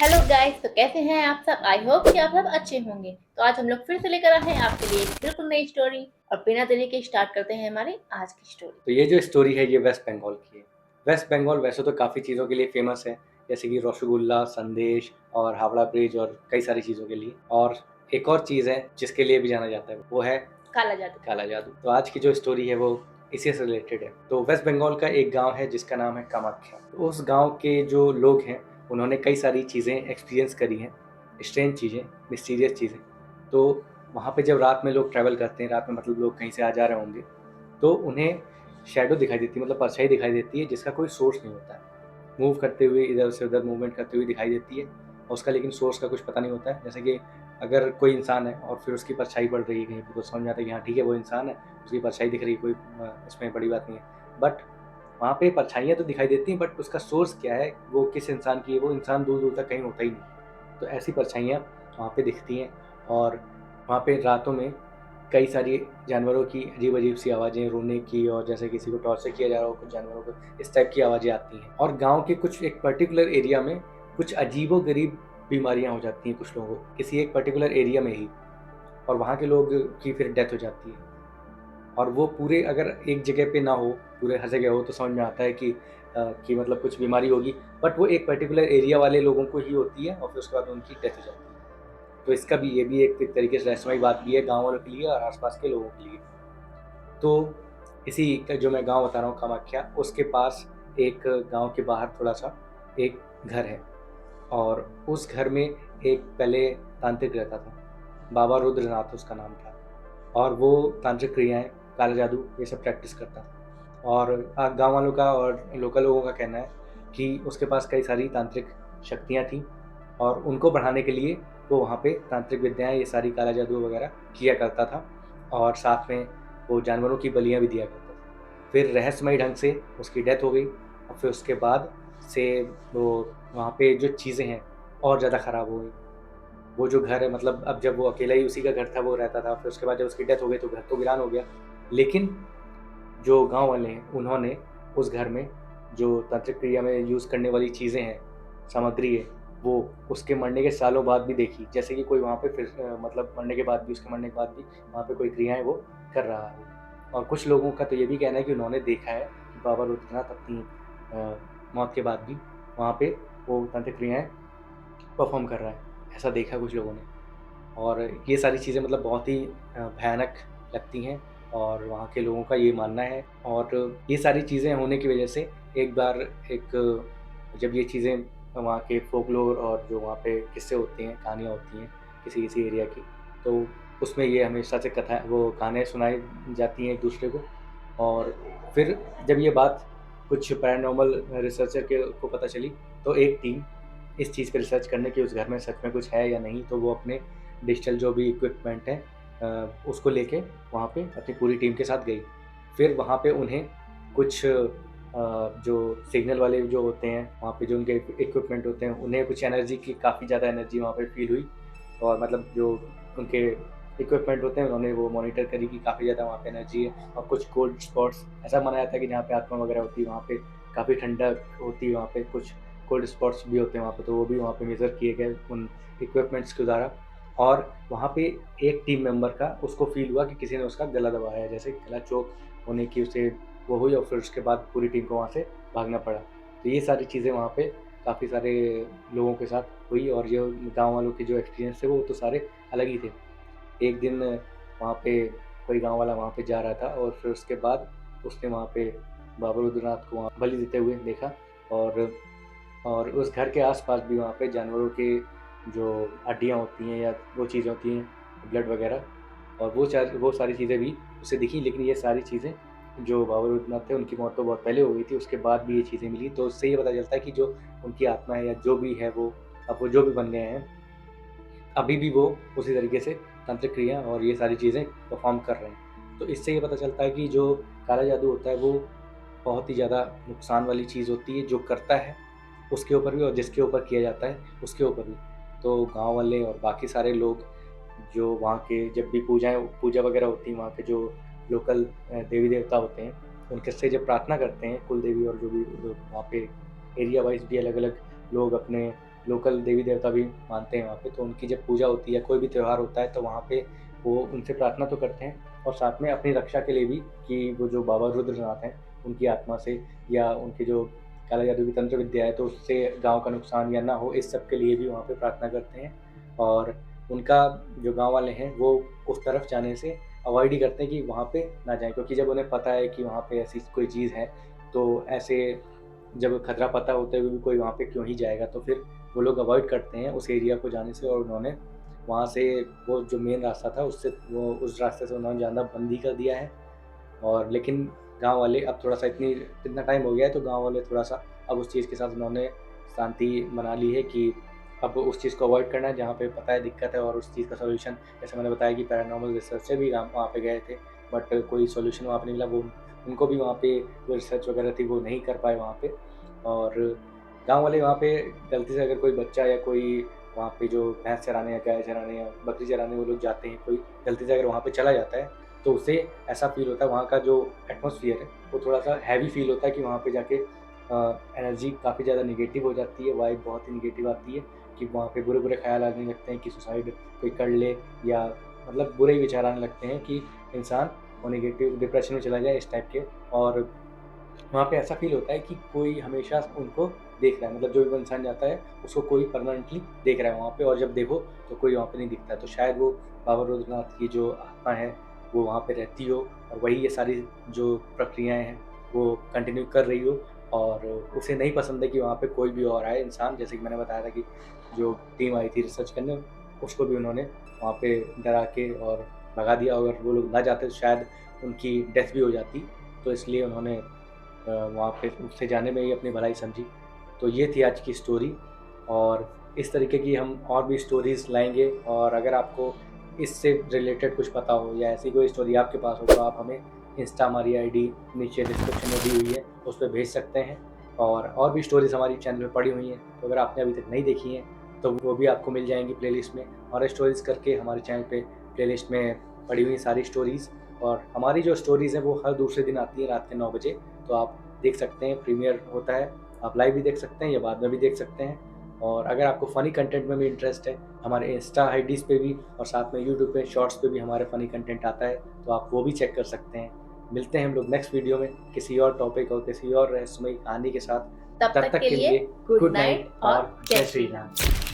Hello guys, तो कैसे हैं आप सब। आई होप कि आप सब अच्छे होंगे। तो आज हम लोग फिर से लेकर आए हैं आपके लिए एक बिल्कुल नई स्टोरी। और बिना देरी के स्टार्ट करते हैं हमारी आज की स्टोरी। तो ये जो स्टोरी है ये वेस्ट बंगाल की है। वेस्ट बंगाल वैसे तो काफ़ी चीज़ों के लिए फेमस है, जैसे कि रसगुल्ला, संदेश और हावड़ा ब्रिज और कई सारी चीज़ों के लिए। और एक और चीज़ है जिसके लिए भी जाना जाता है, वो है काला जादू। काला जादू। तो आज की जो स्टोरी है वो इसी से रिलेटेड है। तो वेस्ट बंगाल का एक गांव है जिसका नाम है कामाख्या। तो उस गांव के जो लोग हैं उन्होंने कई सारी चीज़ें एक्सपीरियंस करी हैं, स्ट्रेंज चीज़ें, मिस्टीरियस चीज़ें। तो वहाँ पे जब रात में लोग ट्रैवल करते हैं, रात में मतलब लोग कहीं से आ जा रहे होंगे, तो उन्हें शैडो दिखाई देती है, मतलब परछाई दिखाई देती है जिसका कोई सोर्स नहीं होता है। मूव करते हुए इधर से उधर मूवमेंट करते हुए दिखाई देती है और उसका लेकिन सोर्स का कुछ पता नहीं होता है। जैसे कि अगर कोई इंसान है और फिर उसकी परछाई पड़ रही है कहीं पे, तो समझ में आता है कि हाँ ठीक है वो इंसान है, उसकी परछाई दिख रही है, कोई इसमें बड़ी बात नहीं है। बट वहाँ पे परछाइयाँ तो दिखाई देती हैं, बट उसका सोर्स क्या है, वो किस इंसान की है, वो इंसान दूर दूर तक कहीं होता ही नहीं। तो ऐसी परछाइयाँ वहाँ पे दिखती हैं। और वहाँ पे रातों में कई सारी जानवरों की अजीब अजीब सी आवाज़ें, रोने की, और जैसे किसी को टॉर्चर किया जा रहा हो कुछ जानवरों को, इस टाइप की आवाज़ें आती हैं। और गांव के कुछ एक पर्टिकुलर एरिया में कुछ अजीबो गरीब बीमारियां हो जाती हैं कुछ लोगों को, किसी एक पर्टिकुलर एरिया में ही। और वहाँ के लोग की फिर डेथ हो जाती है। और वो पूरे अगर एक जगह पे ना हो, पूरे हर जगह हो, तो समझ में आता है कि मतलब कुछ बीमारी होगी, बट वो एक पर्टिकुलर एरिया वाले लोगों को ही होती है और फिर उसके बाद उनकी डेथ हो जाती है। तो इसका भी ये भी एक तरीके से रहस्यमयी बात भी है गाँव वालों के लिए और आसपास के लोगों के लिए। तो इसी का जो मैं गाँव बता रहा हूँ कामाख्या, उसके पास एक गाँव के बाहर थोड़ा-सा एक घर है। और उस घर में एक पहले तांत्रिक रहता था, बाबा रुद्रनाथ उसका नाम था। और वो तांत्रिक क्रियाएँ, काला जादू ये सब प्रैक्टिस करता था। और गाँव वालों का और लोकल लोगों का कहना है कि उसके पास कई सारी तांत्रिक शक्तियाँ थीं और उनको बढ़ाने के लिए वो वहाँ पे तांत्रिक विद्याएँ, ये सारी काला जादू वगैरह किया करता था। और साथ में वो जानवरों की बलियाँ भी दिया करता था। फिर रहस्यमयी ढंग से उसकी डेथ हो गई और फिर उसके बाद से वो वहाँ पे जो चीज़ें हैं और ज़्यादा ख़राब हो गई। वो जो घर है, मतलब अब जब वो अकेला ही उसी का घर था, वो रहता था, फिर उसके बाद जब उसकी डेथ हो गई तो घर तो वीरान हो गया। लेकिन जो गाँव वाले हैं उन्होंने उस घर में जो तांत्रिक क्रिया में यूज़ करने वाली चीज़ें हैं, सामग्री है, वो उसके मरने के सालों बाद भी देखी। जैसे कि कोई वहाँ पे फिर मतलब मरने के बाद भी, उसके मरने के बाद भी वहाँ पे कोई क्रियाएँ वो कर रहा है। और कुछ लोगों का तो ये भी कहना है कि उन्होंने देखा है कि बाबा रुद्रनाथ अपनी मौत के बाद भी वहाँ पे वो तांत्रिक क्रियाएँ परफ़ॉर्म कर रहा है। ऐसा देखा कुछ लोगों ने। और ये सारी चीज़ें मतलब बहुत ही भयानक लगती हैं और वहाँ के लोगों का ये मानना है। और ये सारी चीज़ें होने की वजह से एक बार एक जब ये चीज़ें वहाँ के फ़ोकलोर और जो वहाँ पे किस्से होते हैं, कहानियाँ होती हैं किसी-किसी एरिया की, तो उसमें ये हमेशा से कथा वो कहानियाँ सुनाई जाती हैं एक-दूसरे को। और फिर जब ये बात कुछ पैरानॉर्मल रिसर्चर के को पता चली, तो एक टीम इस चीज़ पे रिसर्च करने की उस घर में सच में कुछ है या नहीं, तो वो अपने डिजिटल जो भी इक्विपमेंट है उसको लेके वहाँ पे अपनी पूरी टीम के साथ गई। फिर वहाँ पे उन्हें कुछ जो सिग्नल वाले जो होते हैं, वहाँ पे जो उनके इक्विपमेंट होते हैं, उन्हें कुछ एनर्जी की काफ़ी ज़्यादा एनर्जी वहाँ पे फ़ील हुई। और मतलब जो उनके इक्विपमेंट होते हैं, उन्होंने वो मॉनिटर करी कि काफ़ी ज़्यादा वहाँ पे एनर्जी है। और कुछ कोल्ड स्पॉट्स ऐसा माना जाता है कि जहाँ पे आत्मा वगैरह होती है, वहाँ पे काफ़ी ठंडक होती है, वहाँ पे कुछ कोल्ड स्पॉट्स भी होते हैं वहाँ पे, तो वो भी वहाँ पे मेज़र किए गए उन इक्विपमेंट्स के द्वारा। और वहाँ पे एक टीम मेंबर का उसको फ़ील हुआ कि किसी ने उसका गला दबाया है, जैसे गला चोक होने की उसे वो हुई और फिर उसके बाद पूरी टीम को वहाँ से भागना पड़ा। तो ये सारी चीज़ें वहाँ पे काफ़ी सारे लोगों के साथ हुई और जो गाँव वालों के जो एक्सपीरियंस थे वो तो सारे अलग ही थे। एक दिन वहाँ पे कोई गाँव वाला वहाँ पे जा रहा था और फिर उसके बाद उसने वहाँ पे बाबा रुद्रनाथ को वहाँ बलि देते हुए देखा। और और उस घर के आस-पास भी वहाँ पे जानवरों के जो हड्डियाँ होती हैं या वो चीज़ें होती हैं, ब्लड वगैरह, और वो सारी चीज़ें भी उसे दिखी। लेकिन ये सारी चीज़ें जो बाबा रुद्रनाथ थे उनकी मौत तो बहुत पहले हो गई थी, उसके बाद भी ये चीज़ें मिली। तो उससे ये पता चलता है कि जो उनकी आत्मा है या जो भी है वो, अब वो जो भी बन गए हैं, अभी भी वो उसी तरीके से तांत्रिक क्रिया और ये सारी चीज़ें परफ़ॉर्म कर रहे हैं। तो इससे ये पता चलता है कि जो काला जादू होता है वो बहुत ही ज़्यादा नुकसान वाली चीज़ होती है, जो करता है उसके ऊपर भी और जिसके ऊपर किया जाता है उसके ऊपर भी। तो गाँव वाले और बाकी सारे लोग जो वहाँ के जब भी पूजा वगैरह होती है, वहाँ के जो लोकल देवी-देवता होते हैं, उनके से जब प्रार्थना करते हैं, कुल देवी और जो भी लोग वहाँ पे एरिया वाइज़ भी अलग-अलग लोग अपने लोकल देवी देवता भी मानते हैं वहाँ पे, तो उनकी जब पूजा होती है, कोई भी त्यौहार होता है, तो वहाँ पे वो उनसे प्रार्थना तो करते हैं और साथ में अपनी रक्षा के लिए भी कि वो जो बाबा रुद्रनाथ हैं, उनकी आत्मा से या उनके जो काला जादू की तंत्र विद्या है, तो उससे गाँव का नुकसान या ना हो, इस सब के लिए भी वहाँ पे प्रार्थना करते हैं। और उनका जो गाँव वाले हैं, वो उस तरफ जाने से अवॉइड ही करते हैं कि वहाँ पे ना जाएँ, क्योंकि जब उन्हें पता है कि वहाँ पे ऐसी कोई चीज़ है, तो ऐसे जब खतरा पता होते हुए भी कोई वहाँ पे क्यों ही जाएगा, तो फिर वो लोग अवॉइड करते हैं उस एरिया को जाने से। और उन्होंने वहाँ से वो जो मेन रास्ता था, उससे वो उस रास्ते से उन्होंने जाना बंद ही कर दिया है। और लेकिन गाँव वाले अब थोड़ा-सा इतना टाइम हो गया है, तो गाँव वाले थोड़ा-सा अब उस चीज़ के साथ उन्होंने शांति बना ली है कि अब उस चीज़ को अवॉइड करना है जहाँ पे पता है दिक्कत है, और उस चीज़ का सॉल्यूशन, जैसे मैंने बताया कि पैरानॉर्मल रिसर्चर भी वहाँ पे गए थे, बट कोई सॉल्यूशन वहाँ पे नहीं मिला। वो उनको भी वहाँ पे जो रिसर्च वगैरह थी वो नहीं कर पाए वहाँ पे। और गाँव वाले वहाँ पे गलती से अगर कोई बच्चा या कोई वहाँ पे जो भैंस चराने या गाय चराने या बकरी चराने वो लोग जाते हैं, कोई गलती से अगर वहाँ पे चला जाता है, तो उसे ऐसा फ़ील होता है, वहाँ का जो एटमॉस्फियर है, वो थोड़ा-सा हैवी फ़ील होता है कि वहाँ पे जाके एनर्जी काफ़ी ज़्यादा नेगेटिव हो जाती है, वाइब बहुत ही नेगेटिव आती है कि वहाँ पे बुरे-बुरे ख़्याल आने लगते हैं कि सुसाइड कोई कर ले, या मतलब बुरे विचार आने लगते हैं कि इंसान वो नेगेटिव डिप्रेशन में चला जाए, इस टाइप के। और वहाँ पे ऐसा फ़ील होता है कि कोई हमेशा उनको देख रहा है, मतलब जो भी इंसान जाता है, उसको कोई परमानेंटली देख रहा है वहाँ पे, और जब देखो तो कोई वहाँ पे नहीं दिखता है। तो शायद वो बाबा रुद्रनाथ की जो आत्मा है, वो वहाँ पे रहती हो, और वही ये सारी जो प्रक्रियाएँ हैं, वो कंटिन्यू कर रही हो। और उसे नहीं पसंद है कि वहाँ पे कोई भी और आए इंसान, जैसे कि मैंने बताया था कि जो टीम आई थी रिसर्च करने, उसको भी उन्होंने वहाँ पे डरा के और भगा दिया। अगर वो लोग ना जाते तो शायद उनकी डेथ भी हो जाती। तो इसलिए उन्होंने वहाँ पे उससे जाने में ही अपनी भलाई समझी। तो ये थी आज की स्टोरी, और इस तरीके की हम और भी स्टोरीज़ लाएँगे। और अगर आपको इससे रिलेटेड कुछ पता हो या ऐसी कोई स्टोरी आपके पास हो, तो आप हमें इंस्टा हमारी आईडी नीचे डिस्क्रिप्शन में दी हुई है, उस पे भेज सकते हैं। और भी स्टोरीज़ हमारी चैनल में पड़ी हुई हैं, तो अगर आपने अभी तक नहीं देखी हैं, तो वो भी आपको मिल जाएँगी प्लेलिस्ट में। और स्टोरीज़ करके हमारे चैनल पे प्लेलिस्ट में पड़ी हुई हैं सारी स्टोरीज़। और हमारी जो स्टोरीज़ हैं, वो हर दूसरे दिन आती हैं रात के 9 बजे। तो आप देख सकते हैं, प्रीमियर होता है, आप लाइव भी देख सकते हैं या बाद में भी देख सकते हैं। और अगर आपको फ़नी कंटेंट में भी इंटरेस्ट है, हमारे इंस्टा आईडीज़ पे भी और साथ में यूट्यूब पे शॉर्ट्स पे भी हमारे फ़नी कंटेंट आता है, तो आप वो भी चेक कर सकते हैं। मिलते हैं हम लोग नेक्स्ट वीडियो में किसी और टॉपिक और किसी और रहस्यमयी कहानी के साथ। तब तब तक तक के के लिए लिए गुड गुड नाइट नाइट और और जय जय श्री श्री राम। राम।